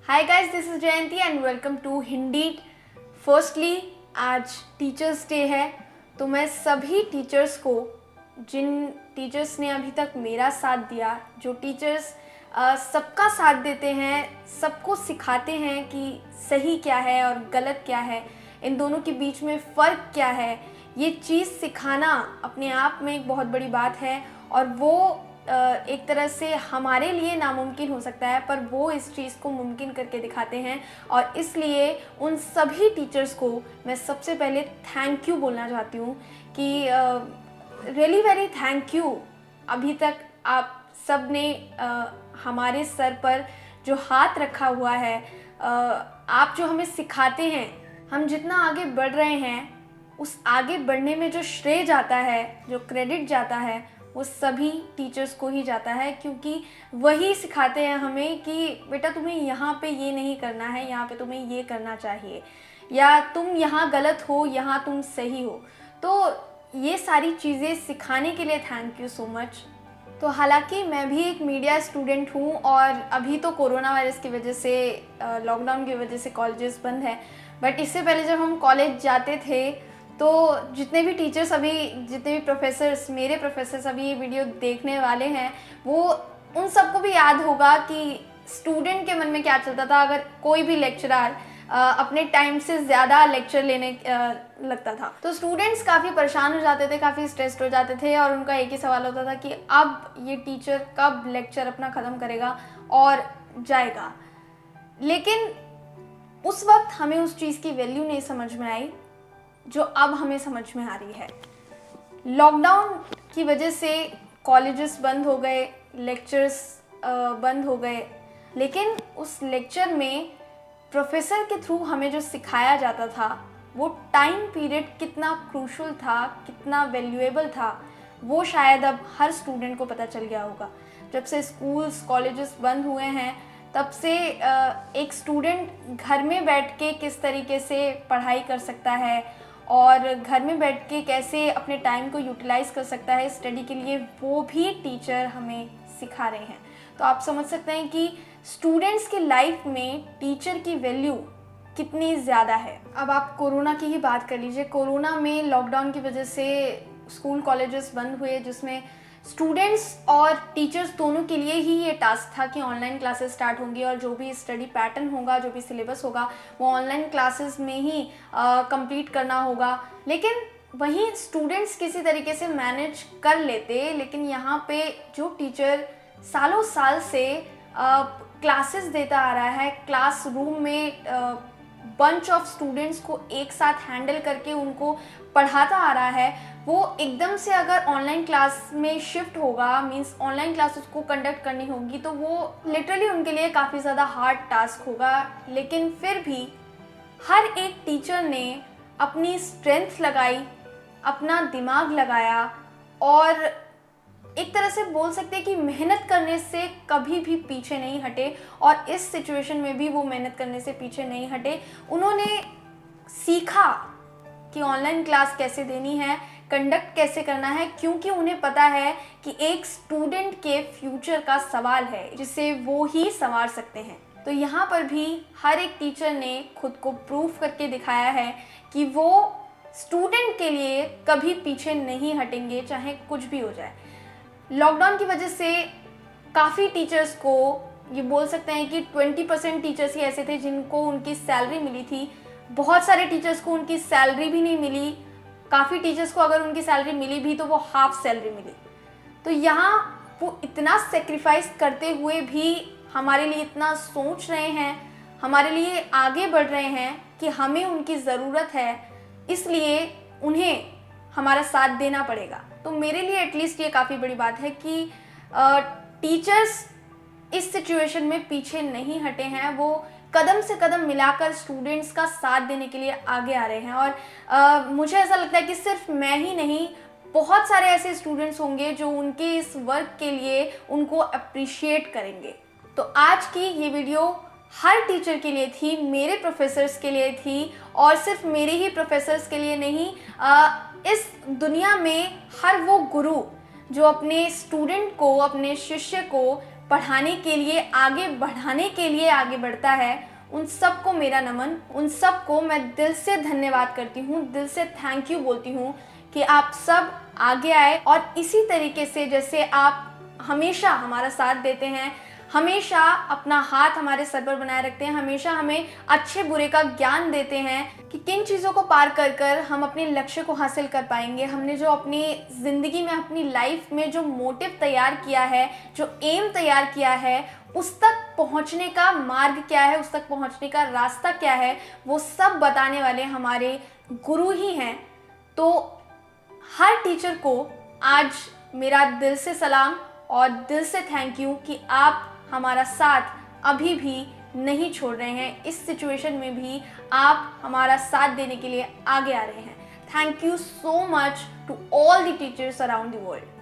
Hi guys, this is Jayanti and welcome to Hindi. Firstly आज teachers day है, तो मैं सभी टीचर्स को, जिन टीचर्स ने अभी तक मेरा साथ दिया, जो टीचर्स सबका साथ देते हैं, सबको सिखाते हैं कि सही क्या है और गलत क्या है, इन दोनों के बीच में फ़र्क क्या है, ये चीज़ सिखाना अपने आप में एक बहुत बड़ी बात है। और वो एक तरह से हमारे लिए नामुमकिन हो सकता है, पर वो इस चीज़ को मुमकिन करके दिखाते हैं। और इसलिए उन सभी टीचर्स को मैं सबसे पहले थैंक यू बोलना चाहती हूँ कि रियली वेरी थैंक यू। अभी तक आप सब ने हमारे सर पर जो हाथ रखा हुआ है, आप जो हमें सिखाते हैं, हम जितना आगे बढ़ रहे हैं, उस आगे बढ़ने में जो श्रेय जाता है, जो क्रेडिट जाता है, वो सभी टीचर्स को ही जाता है, क्योंकि वही सिखाते हैं हमें कि बेटा तुम्हें यहाँ पे ये नहीं करना है, यहाँ पे तुम्हें ये करना चाहिए, या तुम यहाँ गलत हो, यहाँ तुम सही हो। तो ये सारी चीज़ें सिखाने के लिए थैंक यू सो मच। तो हालांकि मैं भी एक मीडिया स्टूडेंट हूँ और अभी तो कोरोना वायरस की वजह से, लॉकडाउन की वजह से कॉलेजेस बंद हैं, बट इससे पहले जब हम कॉलेज जाते थे तो जितने भी टीचर्स अभी, जितने भी प्रोफेसर्स, मेरे प्रोफेसर्स अभी ये वीडियो देखने वाले हैं, वो उन सबको भी याद होगा कि स्टूडेंट के मन में क्या चलता था अगर कोई भी लेक्चरर अपने टाइम से ज़्यादा लेक्चर लेने लगता था। तो स्टूडेंट्स काफ़ी परेशान हो जाते थे, काफ़ी स्ट्रेस्ड हो जाते थे, और उनका एक ही सवाल होता था कि अब ये टीचर कब लेक्चर अपना ख़त्म करेगा और जाएगा। लेकिन उस वक्त हमें उस चीज़ की वैल्यू नहीं समझ में आई जो अब हमें समझ में आ रही है। लॉकडाउन की वजह से कॉलेजेस बंद हो गए, लेक्चर्स बंद हो गए, लेकिन उस लेक्चर में प्रोफेसर के थ्रू हमें जो सिखाया जाता था, वो टाइम पीरियड कितना क्रूशल था, कितना वैल्यूएबल था, वो शायद अब हर स्टूडेंट को पता चल गया होगा। जब से स्कूल्स, कॉलेजेस बंद हुए हैं, तब से एक स्टूडेंट घर में बैठ के किस तरीके से पढ़ाई कर सकता है और घर में बैठ के कैसे अपने टाइम को यूटिलाइज़ कर सकता है स्टडी के लिए, वो भी टीचर हमें सिखा रहे हैं। तो आप समझ सकते हैं कि स्टूडेंट्स की लाइफ में टीचर की वैल्यू कितनी ज़्यादा है। अब आप कोरोना की ही बात कर लीजिए। कोरोना में, लॉकडाउन की वजह से स्कूल कॉलेजेस बंद हुए, जिसमें स्टूडेंट्स और टीचर्स दोनों के लिए ही ये टास्क था कि ऑनलाइन क्लासेस स्टार्ट होंगी और जो भी स्टडी पैटर्न होगा, जो भी सिलेबस होगा, वो ऑनलाइन क्लासेस में ही कंप्लीट करना होगा। लेकिन वहीं स्टूडेंट्स किसी तरीके से मैनेज कर लेते, लेकिन यहाँ पे जो टीचर सालों साल से क्लासेस देता आ रहा है, क्लासरूम में बंच ऑफ स्टूडेंट्स को एक साथ हैंडल करके उनको पढ़ाता आ रहा है, वो एकदम से अगर ऑनलाइन क्लास में शिफ्ट होगा, मींस ऑनलाइन क्लासेस को कंडक्ट करनी होगी, तो वो लिटरली उनके लिए काफ़ी ज़्यादा हार्ड टास्क होगा। लेकिन फिर भी हर एक टीचर ने अपनी स्ट्रेंथ लगाई, अपना दिमाग लगाया, और एक तरह से बोल सकते हैं कि मेहनत करने से कभी भी पीछे नहीं हटे, और इस सिचुएशन में भी वो मेहनत करने से पीछे नहीं हटे। उन्होंने सीखा कि ऑनलाइन क्लास कैसे देनी है, कंडक्ट कैसे करना है, क्योंकि उन्हें पता है कि एक स्टूडेंट के फ्यूचर का सवाल है जिसे वो ही संवार सकते हैं। तो यहाँ पर भी हर एक टीचर ने खुद को प्रूव करके दिखाया है कि वो स्टूडेंट के लिए कभी पीछे नहीं हटेंगे, चाहे कुछ भी हो जाए। लॉकडाउन की वजह से काफ़ी टीचर्स को, ये बोल सकते हैं कि 20% टीचर्स ही ऐसे थे जिनको उनकी सैलरी मिली थी। बहुत सारे टीचर्स को उनकी सैलरी भी नहीं मिली। काफ़ी टीचर्स को अगर उनकी सैलरी मिली भी तो वो हाफ सैलरी मिली। तो यहाँ वो इतना सेक्रीफाइस करते हुए भी हमारे लिए इतना सोच रहे हैं, हमारे लिए आगे बढ़ रहे हैं कि हमें उनकी ज़रूरत है, इसलिए उन्हें हमारा साथ देना पड़ेगा। तो मेरे लिए एटलीस्ट ये काफ़ी बड़ी बात है कि टीचर्स इस सिचुएशन में पीछे नहीं हटे हैं। वो कदम से कदम मिलाकर स्टूडेंट्स का साथ देने के लिए आगे आ रहे हैं। और मुझे ऐसा लगता है कि सिर्फ मैं ही नहीं, बहुत सारे ऐसे स्टूडेंट्स होंगे जो उनके इस वर्क के लिए उनको अप्रिशिएट करेंगे। तो आज की ये वीडियो हर टीचर के लिए थी, मेरे प्रोफेसर्स के लिए थी, और सिर्फ मेरे ही प्रोफेसर्स के लिए नहीं, इस दुनिया में हर वो गुरु जो अपने स्टूडेंट को, अपने शिष्य को पढ़ाने के लिए, आगे बढ़ाने के लिए आगे बढ़ता है, उन सबको मेरा नमन। उन सबको मैं दिल से धन्यवाद करती हूँ, दिल से थैंक यू बोलती हूँ कि आप सब आगे आए और इसी तरीके से जैसे आप हमेशा हमारा साथ देते हैं, हमेशा अपना हाथ हमारे सर पर बनाए रखते हैं, हमेशा हमें अच्छे बुरे का ज्ञान देते हैं कि किन चीज़ों को पार कर कर हम अपने लक्ष्य को हासिल कर पाएंगे। हमने जो अपनी ज़िंदगी में, अपनी लाइफ में जो मोटिव तैयार किया है, जो एम तैयार किया है, उस तक पहुंचने का मार्ग क्या है, उस तक पहुंचने का रास्ता क्या है, वो सब बताने वाले हमारे गुरु ही हैं। तो हर टीचर को आज मेरा दिल से सलाम और दिल से थैंक यू कि आप हमारा साथ अभी भी नहीं छोड़ रहे हैं। इस सिचुएशन में भी आप हमारा साथ देने के लिए आगे आ रहे हैं। Thank you so much to all the teachers around the world.